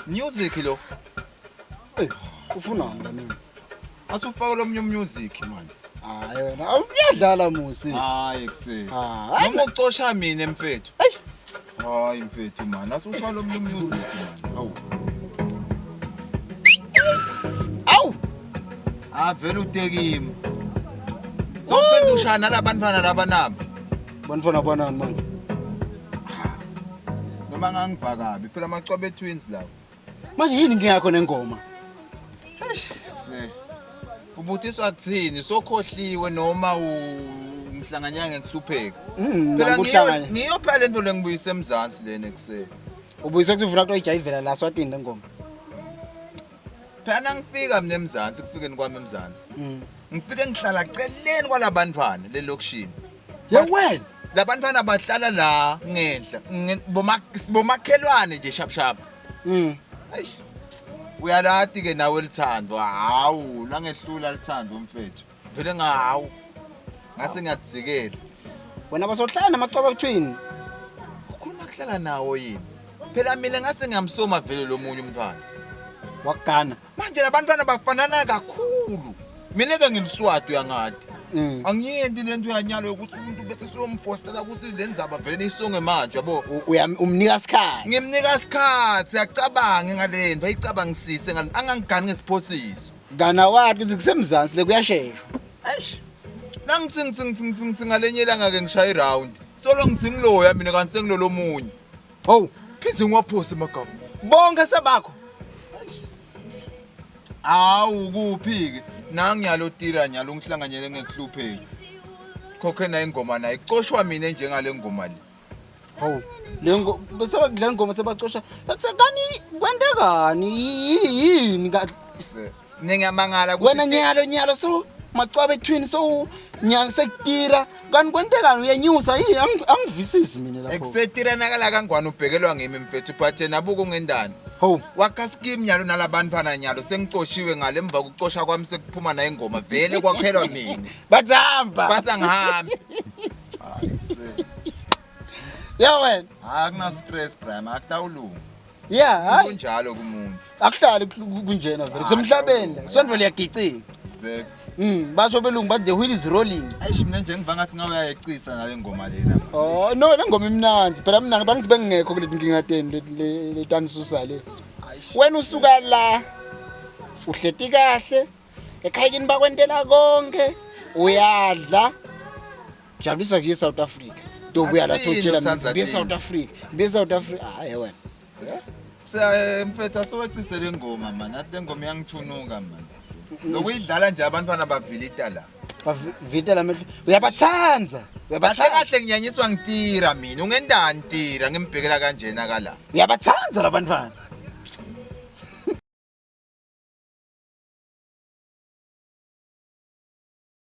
Music lo. Ufunani la mina? Asufaka lomnye music manje. Hayi wena, awuyadlala musi. Hayi kuse. Hayi. Noma ucosha mina mfethu. Hayi. Hayi mfethu man, asusha lomnye music man. Awu. Awu. Vele utekimi. Sokuphenza ushana labantwana labanabo. Bantwana banani manje? Noma ngangiva kabi, phela amacwabe twins lawo. Manje yini ngiyakho nengoma? Ubuthiswa kuthini sokhohliwe noma umhlanganyana ngekuhlupheka Phela ngiyophela lento lengibuyise eMzansi lena ekuseni ubuyise kuzivuna ukuthi ujayivela la Swatini lengoma phela ngifika mina eMzansi kufikeni kwami eMzansi ngifike ngihlala celeni kwalabantwana lelokushini yewena labantwana bahlala la ngenhla bomakhelwane nje shap ayish uyalati ke nawe lithandwa hawu la ngehlula lithandwa mfethu vele ngahawu ngase ngiyadzikela wena basohlala namacwaba kuthini ukhuluma kuhlala nawo yini phela mina ngase ngiyamsoma vele lo munye umntwana wakugana manje labantwana bafanana kakhulu mina ke ngimswati uyangathi angiyenti lento yanyalo ukuthi umuntu bese siyomfostela ukuthi lenzaba vele isonge manje yabo umnika isikhathi ngimnika isikhathi yacabanga ngalento ayicabangisise angangigani ngesiphosiso ngana wathi ukuthi kusemzansi le kuyasheshwa eish la ngitsingi ngalenye langa ke ngishaya iround solo ngitsingiloya mina kanti sengilolo munye ho phinze ngiwaphosa emagama bonke sebakho awu kuphi ke nangiyalotira nyalo ngihlanganyele ngekuhlupheki khokhe na ingoma nayo icoshwa mina njengale ngoma le ho lengo bese bakudla ingoma sebacosha yakusakani kwendekani yini ngiyamangala wena nyalo so macwabe twin so nyanga sekutira kanti kwendekani uyanyusa angivisisi mina lapho ekusetira nakala kangwane ubhekelwa ngimi mfethu but nabuko ngendani ho wakaskim nyalo nalabantwana nyalo sengicoshiwe ngale emva kucosha kwami sekuphuma na ingoma vele kwakhelwa mina bathamba basangihambi ya wena akuna stress prime akutawulunga yeah kunjalo kumuntu akuhlali kunjena vele kusemhlabeni sondwe liyagicika basho belungu bathi the wheel is rolling ayish mina nje ngivanga singawuya ecisa nale ngoma lena oh no le ngoma imnanzi phela mina bangithi bengekho kuleti nkinga teni le tanisusa le wena usuka la uhleti kahle ekhayikini bakwentela konke uyadla jabulisa nje eSouth Africa dobuya la sotshela mina be-South Africa hayi wena mfethu asowecise le ngoma man athi le ngoma iyangithunuka man lokuyidlala nje abantwana bavilita la bavita la mehlo uyabathanza kahle nginyanyiswa ngitira mina ungendani tira ngimbhekela kanjena kala uyabathanza labantwana